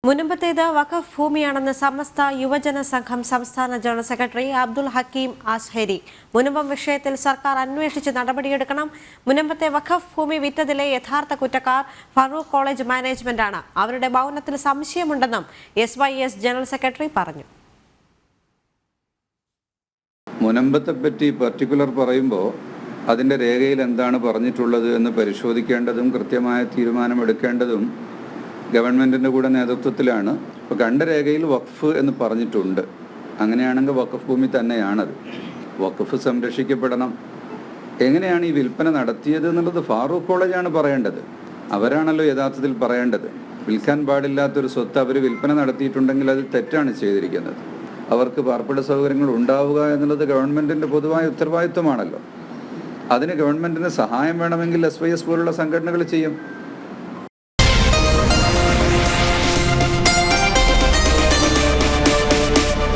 മുൻപത്തേത് വഖഫ് ഭൂമിയാണെന്ന് സമസ്ത യുവജന സംഘം സംസ്ഥാന ജനറൽ സെക്രട്ടറി അബ്ദുൽ ഹക്കീം ആസ്ഹരി. മുനമ്പം വിഷയത്തിൽ സർക്കാർ അന്വേഷിച്ച് നടപടിയെടുക്കണം. മുനമ്പത്തെ വഖഫ് ഭൂമി വിറ്റതിലെ യഥാർത്ഥ കുറ്റക്കാർ ഫറൂഖ് കോളേജ് മാനേജ്മെന്റാണ്. അവരുടെ മൗനത്തിൽ സംശയമുണ്ടെന്നും SYS ജനറൽ സെക്രട്ടറി പറഞ്ഞു. മുനമ്പത്തെ പറ്റി പർട്ടിക്കുലർ പറയുമ്പോൾ അതിൻ്റെ രേഖയിൽ എന്താണ് പറഞ്ഞിട്ടുള്ളത് എന്ന് പരിശോധിക്കേണ്ടതും കൃത്യമായ തീരുമാനമെടുക്കേണ്ടതും ഗവൺമെൻറ്റിൻ്റെ കൂടെ നേതൃത്വത്തിലാണ്. ഇപ്പോൾ കണ്ട രേഖയിൽ വഖഫ് എന്ന് പറഞ്ഞിട്ടുണ്ട്. അങ്ങനെയാണെങ്കിൽ വഖഫ് ഭൂമി തന്നെയാണത്. വഖഫ് സംരക്ഷിക്കപ്പെടണം. എങ്ങനെയാണ് ഈ വിൽപ്പന നടത്തിയത് എന്നുള്ളത് ഫാറൂഖ് കോളേജാണ് പറയേണ്ടത്. അവരാണല്ലോ യഥാർത്ഥത്തിൽ പറയേണ്ടത്. വിൽക്കാൻ പാടില്ലാത്തൊരു സ്വത്ത് അവർ വിൽപ്പന നടത്തിയിട്ടുണ്ടെങ്കിൽ അത് തെറ്റാണ് ചെയ്തിരിക്കുന്നത്. അവർക്ക് പാർപ്പിട സൗകര്യങ്ങൾ ഉണ്ടാവുക എന്നുള്ളത് ഗവൺമെൻറ്റിൻ്റെ പൊതുവായ ഉത്തരവാദിത്വമാണല്ലോ. അതിന് ഗവൺമെൻറ്റിന് സഹായം വേണമെങ്കിൽ SYS പോലുള്ള സംഘടനകൾ ചെയ്യും.